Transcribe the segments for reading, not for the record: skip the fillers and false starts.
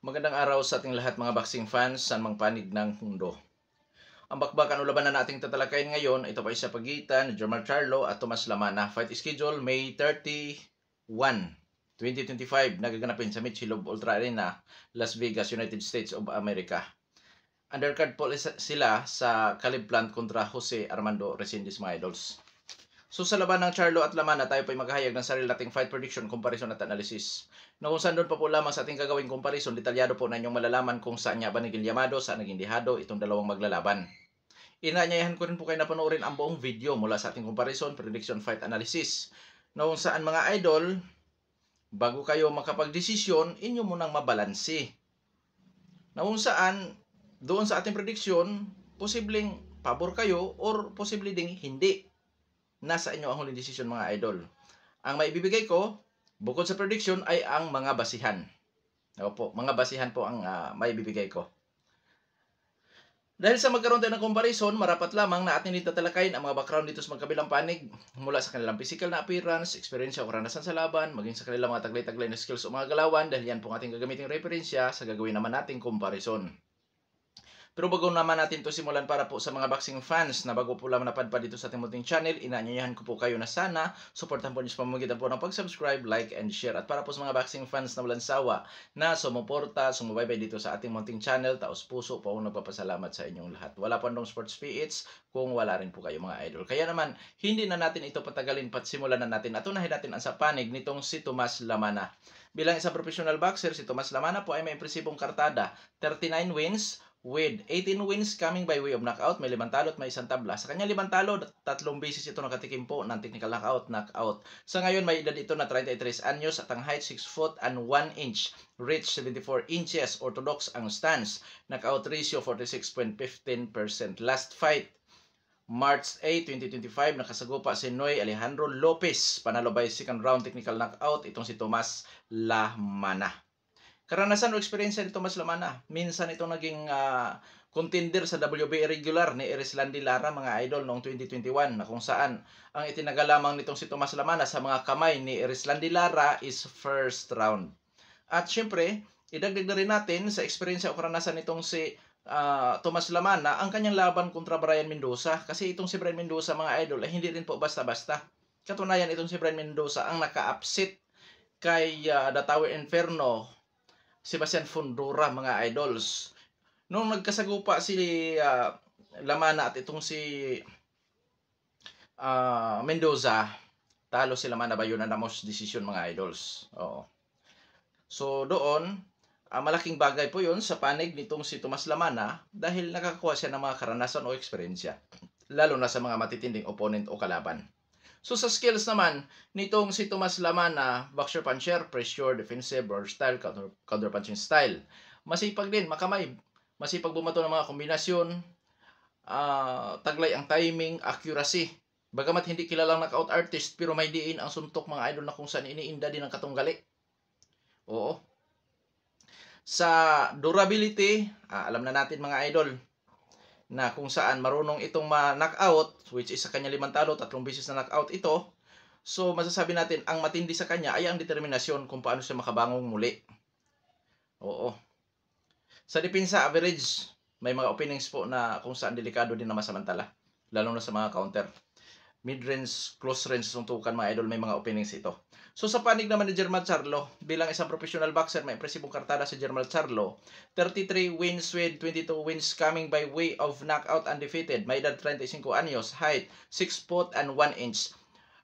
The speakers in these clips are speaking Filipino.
Magandang araw sa ating lahat mga boxing fans sa mang panig ng mundo. Ang bakbakan o labanan na ating tatalakayin ngayon, ito pa sa pagitan ni Jermall Charlo at Tomas Lamana. Fight schedule May 31, 2025, nagaganapin sa Mitchell Ultra Arena, Las Vegas, United States of America. Undercard po sila sa Caleb Plant kontra Jose Armando Resendiz mga idols. So sa laban ng Charlo at Lamana, tayo po ay maghahayag ng sarili nating fight prediction, comparison at analysis. Na kung saan doon pa po lamang sa ating gagawing comparison, detalyado po na inyong malalaman kung saan niya ba naging yamado, saan naging dihado itong dalawang maglalaban. Inaanyayahan ko rin po kayo na panoorin ang buong video mula sa ating comparison, prediction, fight analysis. Na kung saan mga idol, bago kayo makapag-desisyon, inyo munang mabalansi. Na kung saan, doon sa ating prediction, posibleng pabor kayo or posible ding hindi. Nasa inyo ang huling desisyon mga idol. Ang maibibigay ko, bukod sa prediction, ay ang mga basihan. Opo, mga basihan po ang maibibigay ko. Dahil sa magkaroon tayo ng comparison, marapat lamang na ating tatalakayin ang mga background dito sa magkabilang panig mula sa kanilang physical na appearance, experience o karanasan sa laban, maging sa kanilang mga taglay-taglay na skills o mga galawan, dahil yan po ang ating gagamiting referensya sa gagawin naman nating comparison. Pero bago naman natin to simulan, para po sa mga boxing fans na bago po lamang napadpad dito sa ating munting channel, inaanyayahan ko po kayo na sana suportahan po niyo sa pamamagitan po ng pag-subscribe, like, and share. At para po sa mga boxing fans na walang sawa na sumuporta, sumubaybay dito sa ating munting channel, taos puso po akong nagpapasalamat sa inyong lahat. Wala po andong sports PH kung wala rin po kayo mga idol. Kaya naman, hindi na natin ito patagalin pat simulan na natin at unahin natin ang sa panig nitong si Tomas Lamana. Bilang isang professional boxer, si Tomas Lamana po ay may impresibong kartada, 39 wins, with 18 wins coming by way of knockout. May 5 talo at may 1 tabla. Sa kanya 5 talo, 3 beses ito nakatikim po ng technical knockout. Sa ngayon, may edad ito na 33 anyos at ang height 6 foot and 1 inch. Reach 74 inches. Orthodox ang stance. Knockout ratio 46.15%. Last fight, March 8, 2025, nakasagupa si Noy Alejandro Lopez. Panalo by second round technical knockout itong si Tomas Lamana. Karanasan o experience ni Tomas Lamana, minsan itong naging contender sa WBA regular ni Erislandy Lara mga idol noong 2021, na kung saan ang itinagalamang nitong si Tomas Lamana sa mga kamay ni Erislandy Lara is first round. At syempre, idagdag na rin natin sa experience o karanasan nitong si Tomas Lamana ang kanyang laban kontra Brian Mendoza, kasi itong si Brian Mendoza mga idol ay hindi rin po basta-basta. Katunayan, itong si Brian Mendoza ang naka-upset kay The Tower Inferno, Sebastian Fundora mga idols. Nung nagkasagupa si Lamana at itong si Mendoza, talo si Lamana by unanimous decision mga idols. Oo. So doon, malaking bagay po yun sa panig nitong si Tomas Lamana dahil nakakuha siya ng mga karanasan o eksperyensya, lalo na sa mga matitinding opponent o kalaban. So sa skills naman nitong si Tomas Lamana, boxer puncher, pressure, defensive, versatile, counter punching style. Masipag din, makamay. Masipag bumato ng mga kombinasyon, taglay ang timing, accuracy. Bagamat hindi kilalang knockout artist, pero may diin ang suntok mga idol na kung saan iniinda din ang katunggali. Oo. Sa durability, alam na natin mga idol, na kung saan marunong itong ma-knockout, which is sa kanya 5 talo, 3 beses na knockout ito. So masasabi natin, ang matindi sa kanya ay ang determinasyon kung paano siya makabangong muli. Oo. Sa depensa, average, may mga openings po na kung saan delikado din na masamantala, lalo na sa mga counter. Mid-range, close range suntukan mga idol, may mga openings ito. So sa panig naman ni Jermall Charlo, bilang isang professional boxer, may impresibong kartada si Jermall Charlo. 33 wins with 22 wins coming by way of knockout, undefeated. May edad 35 anyos, height 6 foot and 1 inch.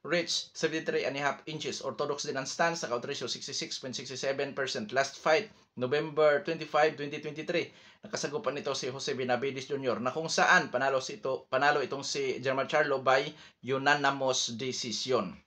Reach 73.5 inches. Orthodox din ang stance, knockout ratio 66.67%. Last fight, November 25, 2023. Nakasagupan nito si Jose Benavides Jr. na kung saan panalo itong si Jermall Charlo by unanimous decision.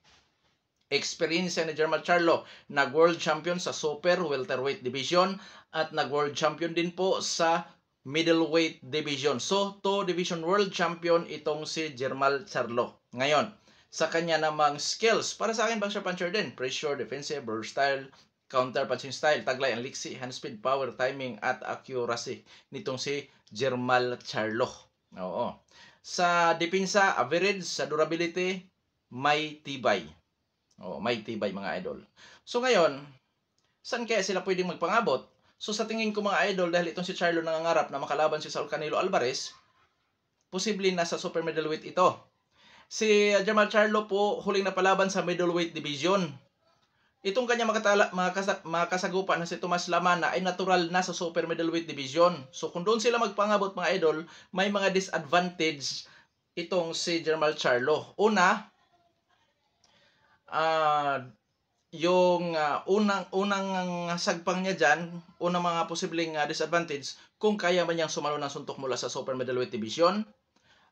Experience ni Jermall Charlo, nag-world champion sa super welterweight division at nag-world champion din po sa middleweight division. So, 2 division world champion itong si Jermall Charlo. Ngayon, sa kanya namang skills, para sa akin boxer puncher din, pressure, defensive, versatile, counter punching style, taglay ang liksi, hand speed, power, timing at accuracy nitong si Jermall Charlo. Oo. Sa depensa, average. Sa durability, may tibay. May tibay mga idol. So ngayon, saan kaya sila pwedeng magpangabot? So sa tingin ko mga idol, dahil itong si Charlo nangangarap na makalaban si Saul Canelo Alvarez, posibleng nasa super middleweight ito. Si Jermall Charlo po huling napalaban sa middleweight division. Itong kanya makasagupa na si Tomas Lamana ay natural na sa super middleweight division. So kung doon sila magpangabot mga idol, may mga disadvantage itong si Jermall Charlo. Una, unang sagpang niya dyan, unang mga posibleng disadvantage, kung kaya ba niyang sumalo ng suntok mula sa super middleweight division.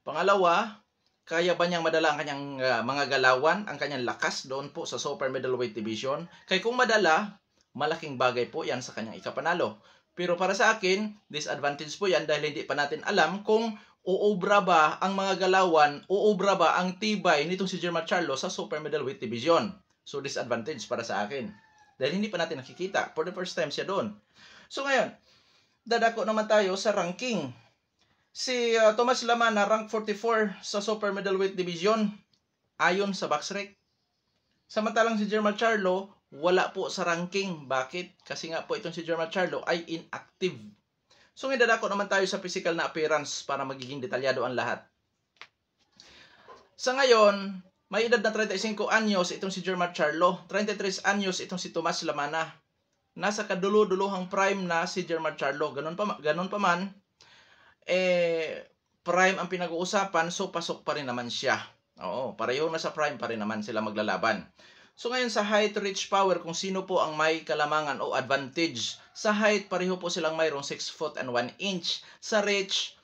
Pangalawa, kaya ba niyang madala ang kanyang mga galawan, ang kanyang lakas doon po sa super middleweight division. Kaya kung madala, malaking bagay po yan sa kanyang ikapanalo. Pero para sa akin, disadvantage po yan dahil hindi pa natin alam kung uubra ba ang mga galawan, uubra ba ang tibay nitong si Jermall Charlo sa super middleweight division. So disadvantage para sa akin. Dahil hindi pa natin nakikita. For the first time siya doon. So ngayon, dadako naman tayo sa ranking. Si Tomas Lamana rank 44 sa super middleweight division ayon sa BoxRec. Samantalang si Jermall Charlo wala po sa ranking. Bakit? Kasi nga po itong si Jermall Charlo ay inactive. So dadako naman tayo sa physical na appearance para magiging detalyado ang lahat. Sa ngayon, may edad na 35 anyos itong si Jermall Charlo, 33 anyos itong si Tomas Lamana. Nasa kadulo-duluhang prime na si Jermall Charlo. Ganun pa man, prime ang pinag-uusapan, so pasok pa rin naman siya. Oo, pareho na sa prime pa rin naman sila maglalaban. So ngayon sa height, reach, power, kung sino po ang may kalamangan o advantage. Sa height, pareho po silang mayroong 6 foot and 1 inch. Sa reach,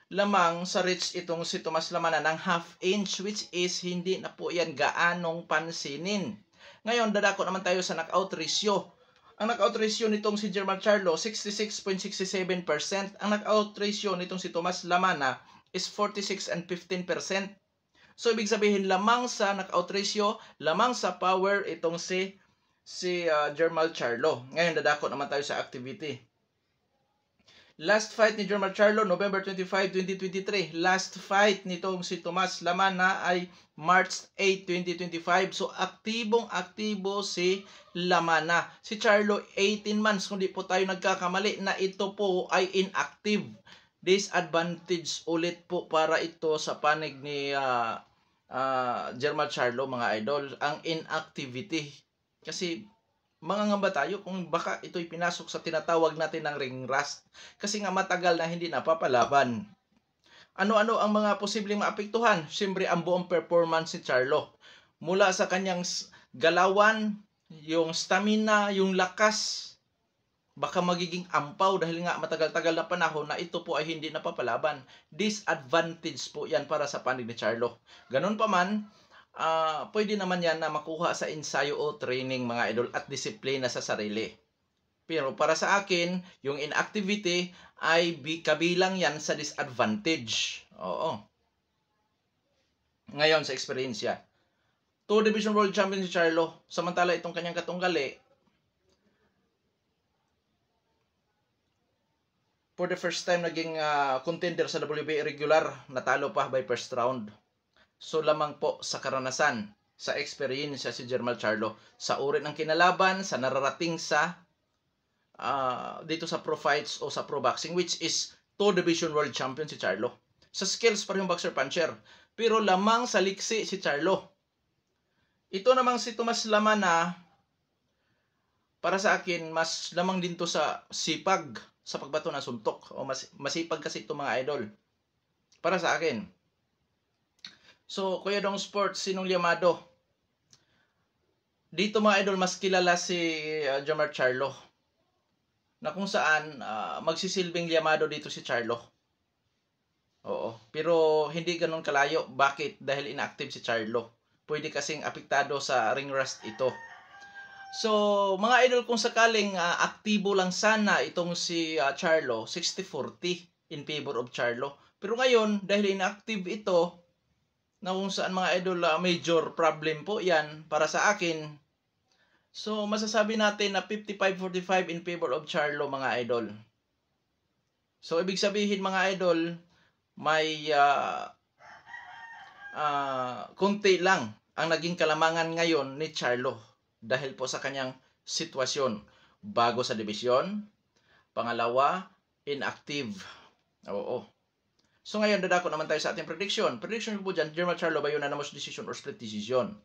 itong si Tomas Lamana ng half inch, which is hindi na po yan gaanong pansinin. Ngayon, dadako naman tayo sa knockout ratio. Ang knockout ratio nitong si Jermall Charlo, 66.67%. Ang knockout ratio nitong si Tomas Lamana is 46 and 15%. So, ibig sabihin, lamang sa knockout ratio, lamang sa power itong si Jermall Charlo. Ngayon, dadako naman tayo sa activity. Last fight ni Jermall Charlo, November 25, 2023. Last fight nitong si Tomas Lamana ay March 8, 2025. So, aktibong-aktibo si Lamana. Si Charlo, 18 months, kung di po tayo nagkakamali, na ito po ay inactive. Disadvantage ulit po para ito sa panig ni Jermall Charlo, mga idol, ang inactivity. Kasi mangangamba tayo kung baka ito'y pinasok sa tinatawag natin ng ring rust. Kasi nga matagal na hindi napapalaban. Ano-ano ang mga posibleng maapektuhan? Siyempre, ang buong performance ni Charlo. Mula sa kanyang galawan, yung stamina, yung lakas, baka magiging ampaw dahil nga matagal-tagal na panahon na ito po ay hindi napapalaban. Disadvantage po yan para sa panig ni Charlo. Ganun pa man, pwede naman yan na makuha sa ensayo o training, mga idol, at disiplina sa sarili. Pero para sa akin, yung inactivity ay kabilang yan sa disadvantage. Oo. Ngayon, sa experience yan. 2 Division World Champion si Charlo. Samantala itong kanyang katunggali, for the first time naging contender sa WBA regular, natalo pa by first round. So lamang po sa karanasan, sa experience si Jermall Charlo, sa uri ng kinalaban, sa nararating sa dito sa pro fights o sa pro boxing, which is 2 Division World Champion si Charlo. Sa skills parehong boxer puncher, pero lamang sa liksi si Charlo. Ito namang si Tomas Lamana, para sa akin, mas lamang din to sa sipag sa pagbato ng suntok. O masipag kasi ito, mga idol. Para sa akin. So, Kuya Dong Sports, sinong Llamado? Dito, mga idol, mas kilala si Jermall Charlo. Na kung saan magsisilbing Llamado dito si Charlo. Oo. Pero hindi ganun kalayo. Bakit? Dahil inactive si Charlo. Pwede kasing apektado sa ring rust ito. So, mga idol, kung sakaling aktibo lang sana itong si Charlo, 60-40 in favor of Charlo. Pero ngayon, dahil inactive ito, na kung saan, mga idol, major problem po yan para sa akin. So, masasabi natin na 55-45 in favor of Charlo, mga idol. So, ibig sabihin, mga idol, may konti lang ang naging kalamangan ngayon ni Charlo dahil po sa kanyang sitwasyon. Bago sa division, Pangalawa, inactive. Oo. So ngayon, dadako naman tayo sa ating prediction. Prediction ko po dyan, Jermall Charlo by unanimous decision or split decision.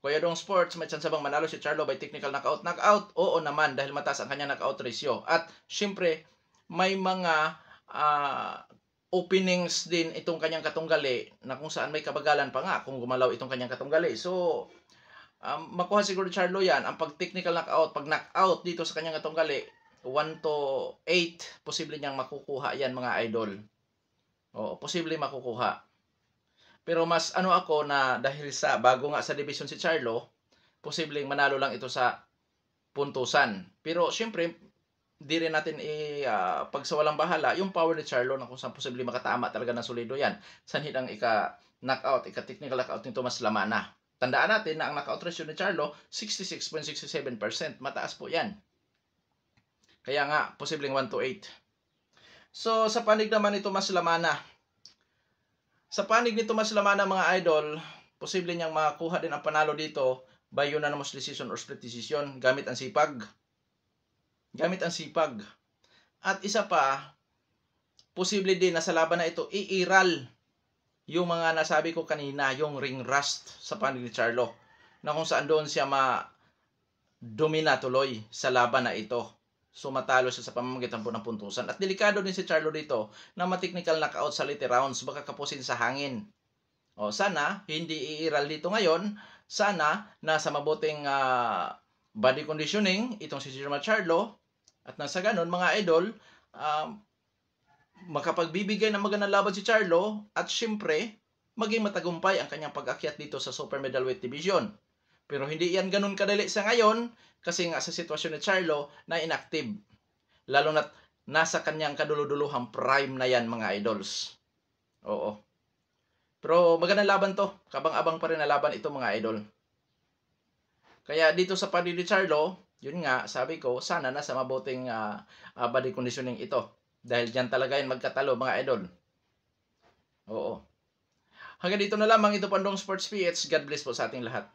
Kuya Dong Sports, may chance bang manalo si Charlo by technical knockout? Knockout? Oo naman, dahil mataas ang kanyang knockout ratio. At syempre, may mga openings din itong kanyang katunggali na kung saan may kabagalan pa nga kung gumalaw itong kanyang katunggali. So, makuha siguro Charlo yan. Ang pag-technical knockout, pag knockout dito sa kanyang katunggali, 1 to 8, posible niyang makukuha yan mga idol. Oo, posible makukuha. Pero mas ako na dahil sa bago nga sa division si Charlo, posibleng manalo lang ito sa puntusan. Pero syempre, di rin natin pagsawalang bahala yung power ni Charlo na kung saan posible makatama talaga ng solido yan. Sanhid ang ika-knockout, ika-technical knockout ni Tomas Lamana. Tandaan natin na ang knockout ratio ni Charlo, 66.67%. Mataas po yan. Kaya nga, posibleng 1 to 8. So, sa panig naman ni Tomas Lamana. Sa panig ni Tomas Lamana mga idol, posible niyang makakuha din ang panalo dito by unanimous decision or split decision gamit ang sipag. Gamit ang sipag. At isa pa, posible din na sa laban na ito, iiral yung mga nasabi ko kanina, yung ring rust sa panig ni Charlo. Na kung saan doon siya ma-domina tuloy sa laban na ito. So matalo siya sa pamamagitan po ng puntusan. At delikado din si Charlo dito na ma-technical knockout sa late rounds, baka kapusin sa hangin. O sana, hindi iiral dito ngayon. Sana, nasa mabuting body conditioning, itong si Jermall Charlo. At nang sa ganun, mga idol, makapagbibigay ng magandang laban si Charlo at syempre, maging matagumpay ang kanyang pag-akyat dito sa Super Middleweight Division. Pero hindi yan ganun kadali sa ngayon kasi nga sa sitwasyon ni Charlo na inactive. Lalo na nasa kanyang kaduluduluhang prime na yan mga idols. Oo. Pero magandang laban to. Kabang-abang pa rin na laban ito mga idol. Kaya dito sa panig ni Charlo, yun nga, sabi ko, sana nasa mabuting body conditioning ito. Dahil dyan talaga yan magkatalo, mga idol. Oo. Hanggang dito na lamang, ito po ang Dong Sports PH. God bless po sa ating lahat.